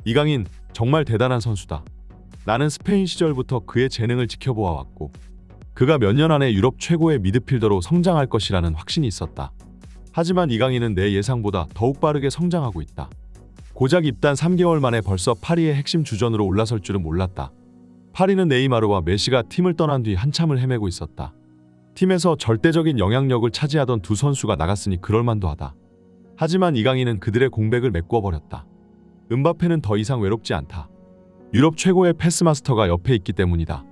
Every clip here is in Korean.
이강인 정말 대단한 선수다. 나는 스페인 시절부터 그의 재능을 지켜보아 왔고 그가 몇 년 안에 유럽 최고의 미드필더로 성장할 것이라는 확신이 있었다. 하지만 이강인은 내 예상보다 더욱 빠르게 성장하고 있다. 고작 입단 3개월 만에 벌써 파리의 핵심 주전으로 올라설 줄은 몰랐다. 파리는 네이마르와 메시가 팀을 떠난 뒤 한참을 헤매고 있었다. 팀에서 절대적인 영향력을 차지하던 두 선수가 나갔으니 그럴만도 하다. 하지만 이강인은 그들의 공백을 메꿔버렸다. 음바페는 더 이상 외롭지 않다. 유럽 최고의 패스마스터가 옆에 있기 때문이다.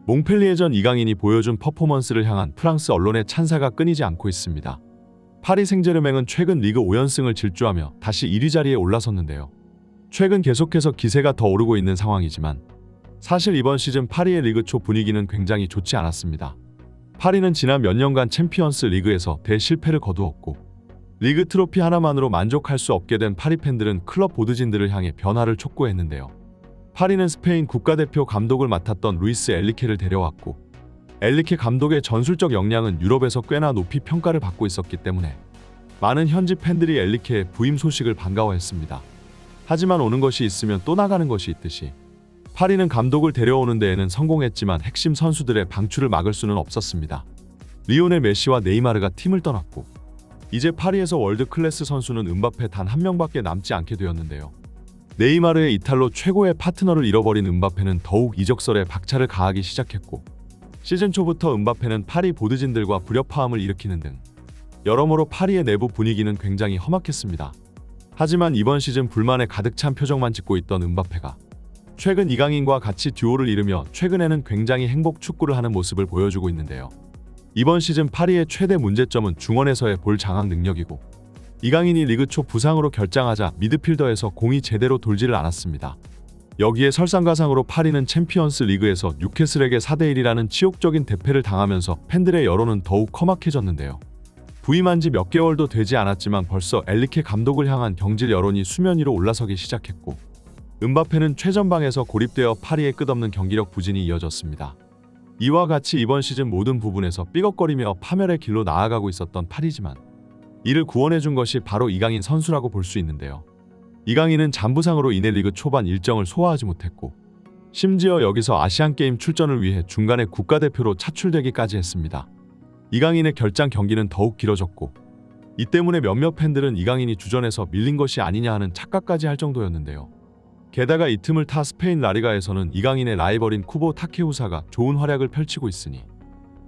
몽펠리에전 이강인이 보여준 퍼포먼스를 향한 프랑스 언론의 찬사가 끊이지 않고 있습니다. 파리 생제르맹은 최근 리그 5연승을 질주하며 다시 1위 자리에 올라섰는데요. 최근 계속해서 기세가 더 오르고 있는 상황이지만 사실 이번 시즌 파리의 리그 초 분위기는 굉장히 좋지 않았습니다. 파리는 지난 몇 년간 챔피언스 리그에서 대실패를 거두었고 리그 트로피 하나만으로 만족할 수 없게 된 파리 팬들은 클럽 보드진들을 향해 변화를 촉구했는데요. 파리는 스페인 국가대표 감독을 맡았던 루이스 엘리케를 데려왔고 엘리케 감독의 전술적 역량은 유럽에서 꽤나 높이 평가를 받고 있었기 때문에 많은 현지 팬들이 엘리케의 부임 소식을 반가워했습니다. 하지만 오는 것이 있으면 또 나가는 것이 있듯이 파리는 감독을 데려오는 데에는 성공했지만 핵심 선수들의 방출을 막을 수는 없었습니다. 리오넬 메시와 네이마르가 팀을 떠났고 이제 파리에서 월드 클래스 선수는 음바페 단 한 명밖에 남지 않게 되었는데요. 네이마르의 이탈로 최고의 파트너를 잃어버린 음바페는 더욱 이적설에 박차를 가하기 시작했고 시즌 초부터 음바페는 파리 보드진들과 불협화음을 일으키는 등 여러모로 파리의 내부 분위기는 굉장히 험악했습니다. 하지만 이번 시즌 불만에 가득 찬 표정만 짓고 있던 음바페가 최근 이강인과 같이 듀오를 이루며 최근에는 굉장히 행복 축구를 하는 모습을 보여주고 있는데요. 이번 시즌 파리의 최대 문제점은 중원에서의 볼 장악 능력이고 이강인이 리그 초 부상으로 결장하자 미드필더에서 공이 제대로 돌지를 않았습니다. 여기에 설상가상으로 파리는 챔피언스 리그에서 뉴캐슬에게 4대1이라는 치욕적인 대패를 당하면서 팬들의 여론은 더욱 험악해졌는데요. 부임한 지 몇 개월도 되지 않았지만 벌써 엘리케 감독을 향한 경질 여론이 수면 위로 올라서기 시작했고 음바페는 최전방에서 고립되어 파리의 끝없는 경기력 부진이 이어졌습니다. 이와 같이 이번 시즌 모든 부분에서 삐걱거리며 파멸의 길로 나아가고 있었던 파리지만 이를 구원해준 것이 바로 이강인 선수라고 볼 수 있는데요. 이강인은 잔부상으로 인해 리그 초반 일정을 소화하지 못했고 심지어 여기서 아시안게임 출전을 위해 중간에 국가대표로 차출되기까지 했습니다. 이강인의 결장 경기는 더욱 길어졌고 이 때문에 몇몇 팬들은 이강인이 주전에서 밀린 것이 아니냐 하는 착각까지 할 정도였는데요. 게다가 이 틈을 타 스페인 라리가에서는 이강인의 라이벌인 쿠보 타케우사가 좋은 활약을 펼치고 있으니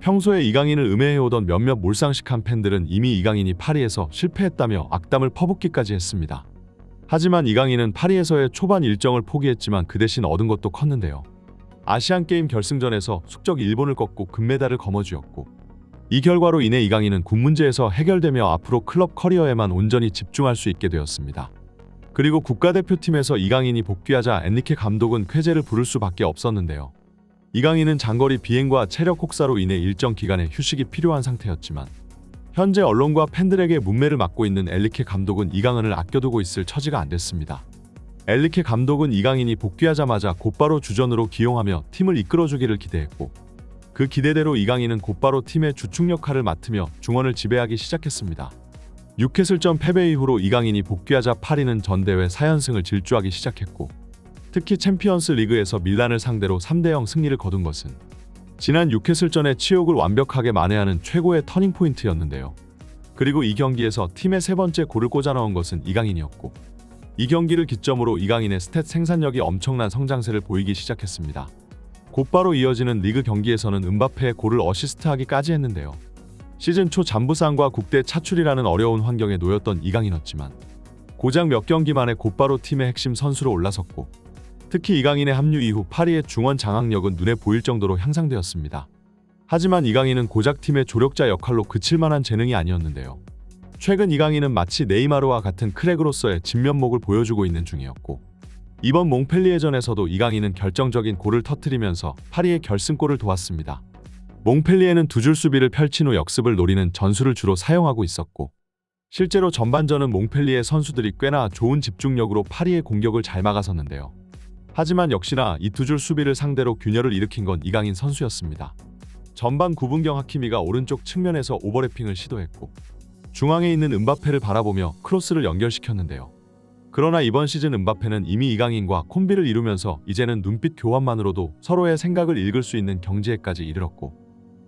평소에 이강인을 음해해오던 몇몇 몰상식한 팬들은 이미 이강인이 파리에서 실패했다며 악담을 퍼붓기까지 했습니다. 하지만 이강인은 파리에서의 초반 일정을 포기했지만 그 대신 얻은 것도 컸는데요. 아시안게임 결승전에서 숙적 일본을 꺾고 금메달을 거머쥐었고 이 결과로 인해 이강인은 군 문제에서 해결되며 앞으로 클럽 커리어에만 온전히 집중할 수 있게 되었습니다. 그리고 국가대표팀에서 이강인이 복귀하자 엔리케 감독은 쾌재를 부를 수밖에 없었는데요. 이강인은 장거리 비행과 체력 혹사로 인해 일정 기간의 휴식이 필요한 상태였지만 현재 언론과 팬들에게 문매를 맡고 있는 엘리케 감독은 이강인을 아껴두고 있을 처지가 안 됐습니다. 엘리케 감독은 이강인이 복귀하자마자 곧바로 주전으로 기용하며 팀을 이끌어주기를 기대했고 그 기대대로 이강인은 곧바로 팀의 주축 역할을 맡으며 중원을 지배하기 시작했습니다. 뉴캐슬전 패배 이후로 이강인이 복귀하자 파리는 전대회 4연승을 질주하기 시작했고 특히 챔피언스 리그에서 밀란을 상대로 3대0 승리를 거둔 것은 지난 뉴캐슬전의 치욕을 완벽하게 만회하는 최고의 터닝포인트였는데요. 그리고 이 경기에서 팀의 세 번째 골을 꽂아 넣은 것은 이강인이었고 이 경기를 기점으로 이강인의 스탯 생산력이 엄청난 성장세를 보이기 시작했습니다. 곧바로 이어지는 리그 경기에서는 음바페의 골을 어시스트하기까지 했는데요. 시즌 초 잔부상과 국대 차출이라는 어려운 환경에 놓였던 이강인이었지만 고작 몇 경기 만에 곧바로 팀의 핵심 선수로 올라섰고 특히 이강인의 합류 이후 파리의 중원 장악력은 눈에 보일 정도로 향상되었습니다. 하지만 이강인은 고작 팀의 조력자 역할로 그칠 만한 재능이 아니었는데요. 최근 이강인은 마치 네이마르와 같은 크랙으로서의 진면목을 보여주고 있는 중이었고 이번 몽펠리에전에서도 이강인은 결정적인 골을 터뜨리면서 파리의 결승골을 도왔습니다. 몽펠리에는 두 줄 수비를 펼친 후 역습을 노리는 전술을 주로 사용하고 있었고 실제로 전반전은 몽펠리에 선수들이 꽤나 좋은 집중력으로 파리의 공격을 잘 막아섰는데요. 하지만 역시나 이 두 줄 수비를 상대로 균열을 일으킨 건 이강인 선수였습니다. 전반 9분경 하키미가 오른쪽 측면에서 오버래핑을 시도했고 중앙에 있는 음바페를 바라보며 크로스를 연결시켰는데요. 그러나 이번 시즌 음바페는 이미 이강인과 콤비를 이루면서 이제는 눈빛 교환만으로도 서로의 생각을 읽을 수 있는 경지에까지 이르렀고,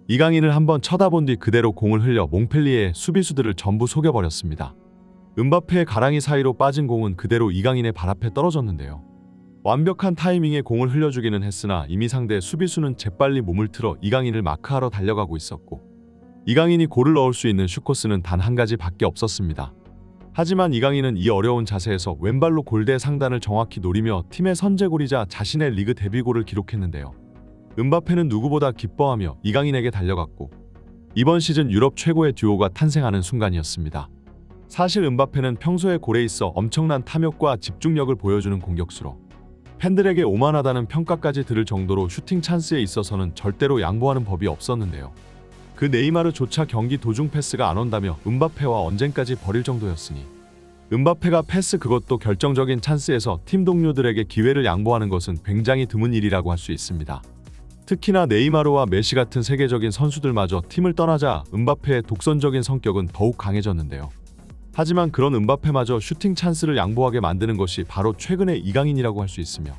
이강인을 한번 쳐다본 뒤 그대로 공을 흘려 몽펠리에의 수비수들을 전부 속여버렸습니다. 음바페의 가랑이 사이로 빠진 공은 그대로 이강인의 발 앞에 떨어졌는데요. 완벽한 타이밍에 공을 흘려주기는 했으나 이미 상대 수비수는 재빨리 몸을 틀어 이강인을 마크하러 달려가고 있었고, 이강인이 골을 넣을 수 있는 슛코스는 단 한 가지밖에 없었습니다. 하지만 이강인은 이 어려운 자세에서 왼발로 골대 상단을 정확히 노리며 팀의 선제골이자 자신의 리그 데뷔골을 기록했는데요. 음바페는 누구보다 기뻐하며 이강인에게 달려갔고, 이번 시즌 유럽 최고의 듀오가 탄생하는 순간이었습니다. 사실 음바페는 평소에 골에 있어 엄청난 탐욕과 집중력을 보여주는 공격수로 팬들에게 오만하다는 평가까지 들을 정도로 슈팅 찬스에 있어서는 절대로 양보하는 법이 없었는데요. 그 네이마르조차 경기 도중 패스가 안 온다며 음바페와 언쟁까지 벌일 정도였으니, 음바페가 패스 그것도 결정적인 찬스에서 팀 동료들에게 기회를 양보하는 것은 굉장히 드문 일이라고 할 수 있습니다. 특히나 네이마르와 메시 같은 세계적인 선수들마저 팀을 떠나자 음바페의 독선적인 성격은 더욱 강해졌는데요. 하지만 그런 음바페마저 슈팅 찬스를 양보하게 만드는 것이 바로 최근의 이강인이라고 할 수 있으며,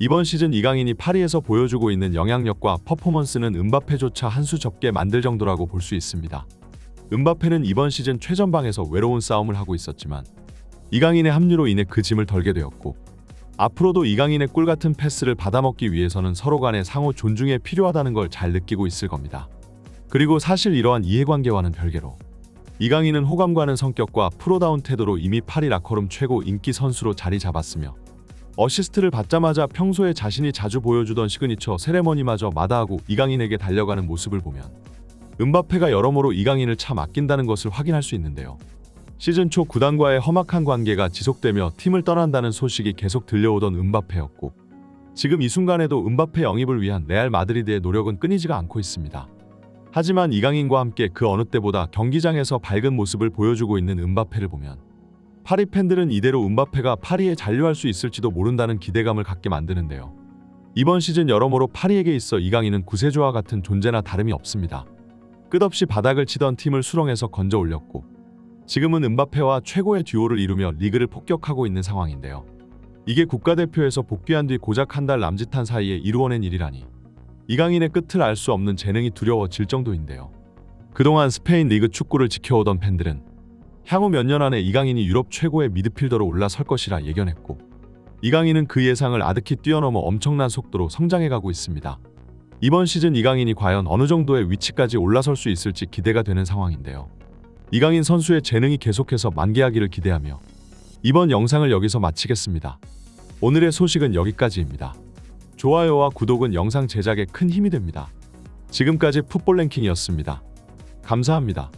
이번 시즌 이강인이 파리에서 보여주고 있는 영향력과 퍼포먼스는 음바페조차 한 수 접게 만들 정도라고 볼 수 있습니다. 음바페는 이번 시즌 최전방에서 외로운 싸움을 하고 있었지만 이강인의 합류로 인해 그 짐을 덜게 되었고, 앞으로도 이강인의 꿀같은 패스를 받아먹기 위해서는 서로 간의 상호 존중에 필요하다는 걸 잘 느끼고 있을 겁니다. 그리고 사실 이러한 이해관계와는 별개로 이강인은 호감 가는 성격과 프로다운 태도로 이미 파리 라커룸 최고 인기 선수로 자리 잡았으며, 어시스트를 받자마자 평소에 자신이 자주 보여주던 시그니처 세레머니마저 마다하고 이강인에게 달려가는 모습을 보면 음바페가 여러모로 이강인을 참 아낀다는 것을 확인할 수 있는데요. 시즌 초 구단과의 험악한 관계가 지속되며 팀을 떠난다는 소식이 계속 들려오던 음바페였고, 지금 이 순간에도 음바페 영입을 위한 레알 마드리드의 노력은 끊이지가 않고 있습니다. 하지만 이강인과 함께 그 어느 때보다 경기장에서 밝은 모습을 보여주고 있는 음바페를 보면 파리 팬들은 이대로 음바페가 파리에 잔류할 수 있을지도 모른다는 기대감을 갖게 만드는데요. 이번 시즌 여러모로 파리에게 있어 이강인은 구세주와 같은 존재나 다름이 없습니다. 끝없이 바닥을 치던 팀을 수렁에서 건져 올렸고, 지금은 음바페와 최고의 듀오를 이루며 리그를 폭격하고 있는 상황인데요. 이게 국가대표에서 복귀한 뒤 고작 한 달 남짓한 사이에 이루어낸 일이라니 이강인의 끝을 알 수 없는 재능이 두려워질 정도인데요. 그동안 스페인 리그 축구를 지켜오던 팬들은 향후 몇 년 안에 이강인이 유럽 최고의 미드필더로 올라설 것이라 예견했고, 이강인은 그 예상을 아득히 뛰어넘어 엄청난 속도로 성장해가고 있습니다. 이번 시즌 이강인이 과연 어느 정도의 위치까지 올라설 수 있을지 기대가 되는 상황인데요. 이강인 선수의 재능이 계속해서 만개하기를 기대하며 이번 영상을 여기서 마치겠습니다. 오늘의 소식은 여기까지입니다. 좋아요와 구독은 영상 제작에 큰 힘이 됩니다. 지금까지 풋볼랭킹이었습니다. 감사합니다.